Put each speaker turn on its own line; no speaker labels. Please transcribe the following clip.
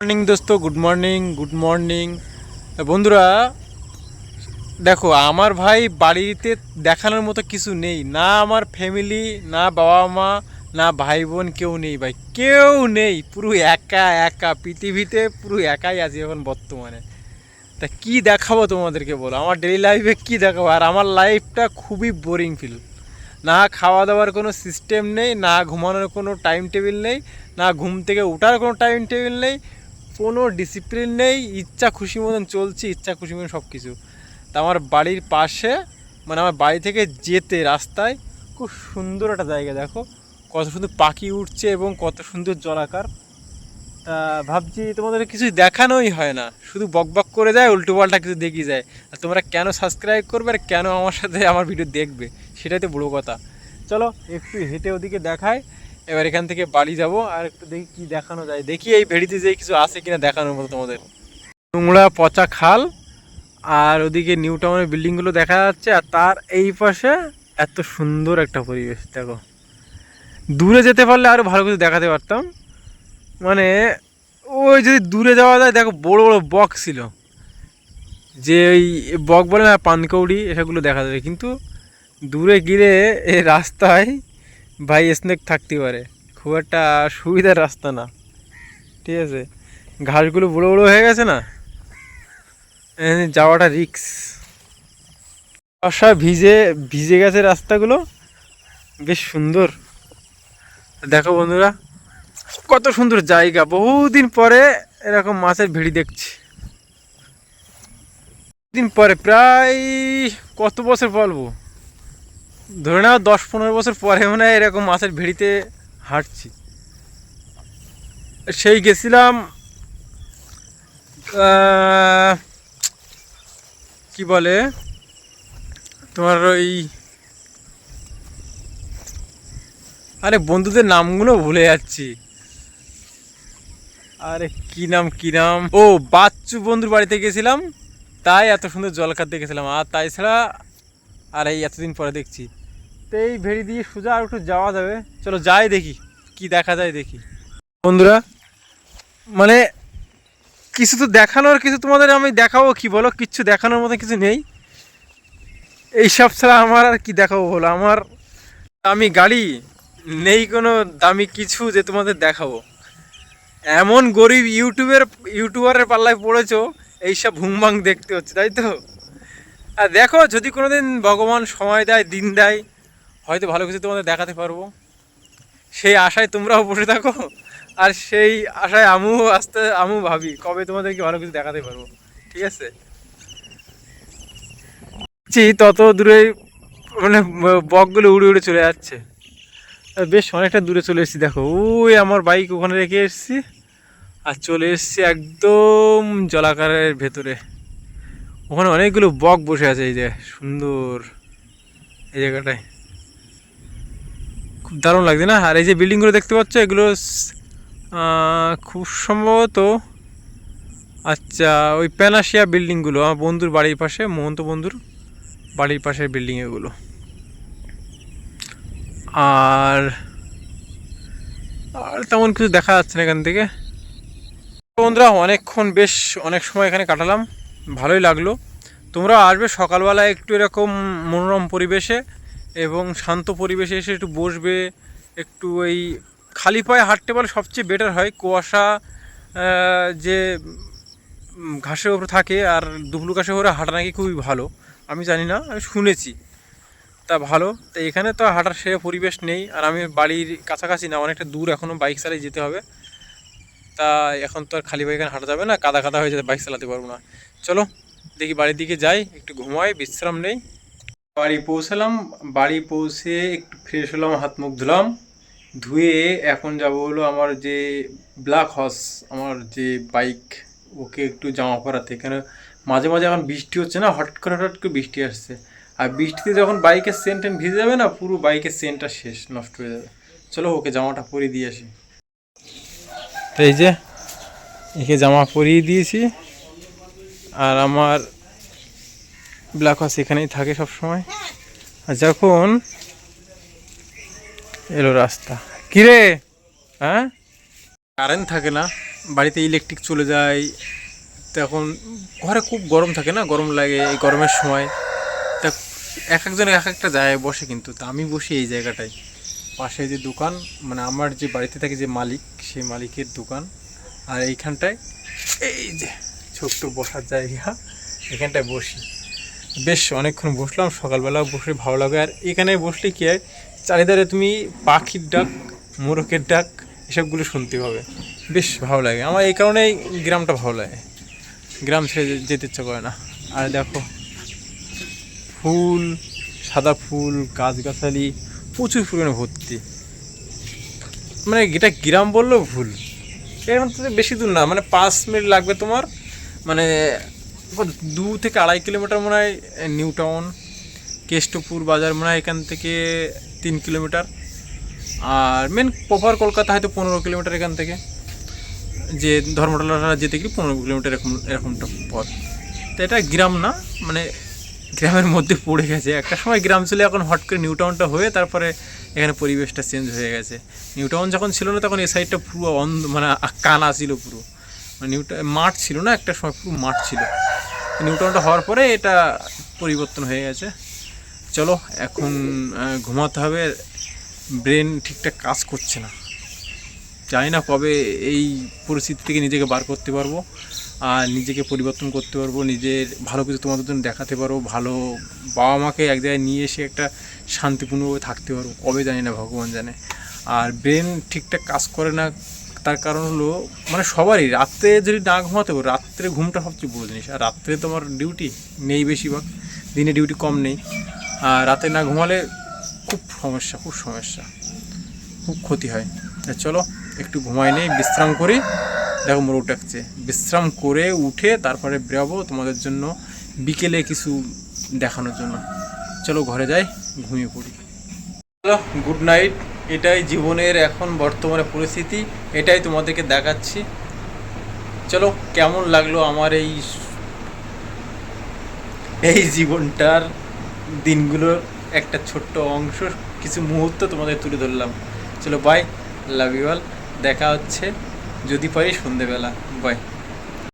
Morning দোস্ত, good morning good morning বন্ধুরা। দেখো, আমার ভাই বাড়িতে দেখানোর মতো কিছু নেই, না আমার ফ্যামিলি, না বাবা মা, না ভাই বোন, কেউ নেই ভাই, কেউ নেই। পুরো একা একা পৃথিবীতে, পুরো একাই আছি এখন বর্তমানে। তা কি দেখাবো তোমাদেরকে বলো, আমার ডেইলি লাইফে কি দেখাবো? আর আমার লাইফটা খুবই বোরিং ফিল। না খাওয়া দাওয়ার কোনো সিস্টেম নেই, না ঘুমানোর কোনো টাইম টেবিল নেই, না ঘুম থেকে ওঠার কোনো টাইম টেবিল নেই, কোনো ডিসিপ্লিন নেই। ইচ্ছা খুশি মতন চলছি, ইচ্ছা খুশি মতন সব কিছু। তা আমার বাড়ির পাশে, মানে আমার বাড়ি থেকে যেতে রাস্তায় খুব সুন্দর একটা জায়গা, দেখো কত সুন্দর পাখি উঠছে এবং কত সুন্দর জলাকার। তা ভাবছি তোমাদের কিছুই দেখানোই হয় না, শুধু বক বক করে যায়, উল্টো পাল্টা কিছু দেখি যায়। আর তোমরা কেন সাবস্ক্রাইব করবে আর কেন আমার সাথে আমার ভিডিও দেখবে, সেটাই তো বড়ো কথা। চলো একটু হেঁটে ওদিকে দেখায়। এবার এখান থেকে বাড়ি যাব, আর একটু দেখি কি দেখানো যায়, দেখি এই ভেড়িতে যে কিছু আছে কিনা দেখানোর মতো তোমাদের। নোংরা পচা খাল, আর ওদিকে নিউ টাউনের বিল্ডিংগুলো দেখা যাচ্ছে, আর তার এই পাশে এত সুন্দর একটা পরিবেশ। দেখো, দূরে যেতে পারলে আরও ভালো কিছু দেখাতে পারতাম। মানে ওই যদি দূরে যাওয়া যায়, দেখো বড় বড় বক ছিল, যে ওই বক বলে না, পানকৌড়ি, এসবগুলো দেখা যাবে। কিন্তু দূরে গিয়ে এই রাস্তায় ভাই স্নেক থাকতে পারে, খুব একটা সুবিধার রাস্তা না। ঠিক আছে, ঘাসগুলো বড়ো বড়ো হয়ে গেছে না, যাওয়াটা রিক্স। বর্ষা ভিজে ভিজে গেছে রাস্তাগুলো, বেশ সুন্দর। দেখো বন্ধুরা, কত সুন্দর জায়গা, বহুদিন পরে এরকম মাছের ভেড়ি দেখছি। দিন পরে, প্রায় কত বছর বলবো, ধরে নাও 10-15 বছর পরে মনে হয় এরকম মাছের ভেড়িতে হাঁটছি। সেই গেছিলাম কি বলে তোমার ওই, আরে বন্ধুদের নামগুলো ভুলে যাচ্ছি। আরে কি নাম, ও বাচ্চু বন্ধুর বাড়িতে গেছিলাম, তাই এত সুন্দর জলখাত দেখেছিলাম। আর তাই ছাড়া আর এই এতদিন পরে দেখছি। তো এই ভেড়ি দিয়ে সোজা আর একটু যাওয়া যাবে, চলো যাই দেখি কি দেখা যায় দেখি। বন্ধুরা, মানে কিছু তো দেখানোর, কিছু তোমাদের আমি দেখাবো কি বলো, কিচ্ছু দেখানোর মতো কিছু নেই। এইসব ছাড়া আমার আর কি দেখাবো বলো, আমার দামি গাড়ি নেই, কোনো দামি কিছু যে তোমাদের দেখাবো। এমন গরিব ইউটিউবারের পাল্লায় পড়েছো, এইসব ভুংভাং দেখতে হচ্ছে, তাই তো? আর দেখো, যদি কোনো দিন ভগবান সময় দেয়, দিন দেয়, হয়তো ভালো কিছু তোমাদের দেখাতে পারবো। সেই আশায় তোমরাও বসে থাকো, আর সেই আশায় আমু ভাবি কবে তোমাদেরকে ভালো কিছু দেখাতে পারবো। ঠিক আছে, তত দূরে মানে বকগুলো উড়ে উড়ে চলে যাচ্ছে। বেশ অনেকটা দূরে চলে এসেছি, দেখো ওই আমার বাইক ওখানে রেখে এসেছি, আর চলে এসেছি একদম জলাকারের ভেতরে। ওখানে অনেকগুলো বক বসে আছে, এই যে সুন্দর এই জায়গাটায়, খুব দারুণ লাগছে না? আর এই যে বিল্ডিংগুলো দেখতে পাচ্ছ, এগুলো খুব সম্ভবত, আচ্ছা, ওই প্যানাশিয়া বিল্ডিংগুলো আমার বন্ধুর বাড়ির পাশে, মোহন্ত বন্ধুর বাড়ির পাশের বিল্ডিং এগুলো। আর আর তেমন কিছু দেখা যাচ্ছে না এখান থেকে। বন্ধুরা, বেশ অনেক সময় এখানে কাটালাম, ভালোই লাগলো। তোমরা আসবে সকালবেলা একটু এরকম মনোরম পরিবেশে এবং শান্ত পরিবেশে এসে একটু বসবে, একটু ওই খালি পায়ে হাঁটতে পারলে সবচেয়ে বেটার হয়। কুয়াশা যে ঘাসের ওপরে থাকে, আর দুবলু ঘাসের ওপরে হাঁটা নাকি খুবই ভালো, আমি জানি না, আমি শুনেছি। তা ভালো, তো এখানে তো হাঁটার সে পরিবেশ নেই, আর আমি বাড়ির কাছাকাছি না, অনেকটা দূর, এখনও বাইক চালিয়ে যেতে হবে। তা এখন তো আর খালি পায়ে এখানে হাঁটা যাবে না, কাদা কাদা হয়ে যাবে, বাইক চালাতে পারবো না। চলো দেখি বাড়ির দিকে যাই, একটু ঘুমাই, বিশ্রাম নেই। বাড়ি পৌঁছালাম, বাড়ি পৌঁছে একটু ফ্রেশ হলাম, হাত মুখ ধুলাম, ধুয়ে এখন যাব হলো আমার যে ব্ল্যাক হর্স, আমার যে বাইক, ওকে একটু জামা পরাতে। এখানে মাঝে মাঝে এখন বৃষ্টি হচ্ছে না, হঠাৎ করে বৃষ্টি আসছে, আর বৃষ্টিতে যখন বাইকের সেন্ট ভিজে যাবে না, পুরো বাইকের সেন্টটা শেষ, নষ্ট হয়ে যাবে। চলো ওকে জামাটা পরিয়ে দিয়ে আসি। তো এই যে একে জামা পরিয়ে দিয়েছি, আর আমার ব্ল্যাক হর্স এখানেই থাকে সব সময়। আর যখন এলো রাস্তা, কিরে, হ্যাঁ, কারেন্ট থাকে না, বাড়িতে ইলেকট্রিক চলে যায়, তখন ঘরে খুব গরম থাকে না, গরম লাগে এই গরমের সময়। তা এক একজন এক একটা জায়গায় বসে, কিন্তু তা আমি বসি এই জায়গাটায়, পাশে যে দোকান, মানে আমার যে বাড়িতে থাকে যে মালিক, সেই মালিকের দোকান। আর এইখানটায় এই যে ছোট্ট বসার জায়গা, এখানটায় বসি। বেশ অনেকক্ষণ বসলাম, সকালবেলা বসে ভালো লাগে। আর এখানে বসলে কী হয়, চারিধারে তুমি পাখির ডাক, মোরকের ডাক এসবগুলো শুনতে হবে, বেশ ভালো লাগে। আমার এই কারণেই গ্রামটা ভালো লাগে, গ্রাম ছেড়ে যেতে ইচ্ছা করে না। আর দেখো ফুল, সাদা ফুল, গাছগাছালি প্রচুর পরিমাণে ভর্তি, মানে এটা গ্রাম বললেও ভুল। এর মধ্যে বেশি দূর না, মানে 5 মিনিট লাগবে তোমার, মানে 2 থেকে 2.5 কিলোমিটার মনে হয় নিউ টাউন। কেষ্টপুর বাজার মনে হয় এখান থেকে 3 কিলোমিটার। আর মেন প্রপার কলকাতা হয়তো 15 কিলোমিটার এখান থেকে, যে ধর্মতলা যেতে গেলে 15 কিলোমিটার এরকমটা পথ। তো এটা গ্রাম না, মানে গ্রামের মধ্যে পড়ে গেছে। একটা সময় গ্রাম ছিল, এখন হট করে নিউ টাউনটা হয়ে তারপরে এখানে পরিবেশটা চেঞ্জ হয়ে গেছে। নিউ টাউন যখন ছিল না তখন এই সাইডটা পুরো মানে কানা ছিল পুরো, মানে মাঠ ছিল না, একটা সময় পুরো মাঠ ছিল। নিউ টাউনটা হওয়ার পরে এটা পরিবর্তন হয়ে গেছে। চলো এখন ঘুমাতে হবে, ব্রেন ঠিকঠাক কাজ করছে না, জানি না কবে এই পরিস্থিতি থেকে নিজেকে বার করতে পারবো, আর নিজেকে পরিবর্তন করতে পারবো, নিজের ভালো কিছু তোমাদের জন্য দেখাতে পারবো, ভালো বাবা মাকে এক জায়গায় নিয়ে এসে একটা শান্তিপূর্ণভাবে থাকতে পারবো, কবে জানি না, ভগবান জানে। আর ব্রেন ঠিকঠাক কাজ করে না, তার কারণ হলো মানে সবারই রাত্রে যদি না ঘুমাতে পারো, রাত্রে ঘুমটা সবচেয়ে বড় জিনিস। আর রাত্রে তোমার ডিউটি নেই বেশিরভাগ, দিনে ডিউটি কম নেই, আর রাতে না ঘুমালে খুব সমস্যা, খুব সমস্যা, খুব ক্ষতি হয়। চলো একটু ঘুমাই নেই, বিশ্রাম করি। দেখো মোরগ ডাকছে, বিশ্রাম করে উঠে তারপরে বেরোবো তোমাদের জন্য বিকেলে কিছু দেখানোর জন্য। চলো ঘরে যাই, ঘুমিয়ে পড়ি। চলো গুড নাইট। এটাই জীবনের এখন বর্তমানে পরিস্থিতি, এটাই তোমাদেরকে দেখাচ্ছি। চলো কেমন লাগলো আমার এই জীবনটার দিনগুলোর একটা ছোট্ট অংশ, কিছু মুহূর্ত তোমাদের তুলে ধরলাম। চলো বাই, লাভ ইউ অল, দেখা হচ্ছে যদি পারি সন্ধেবেলা, বাই।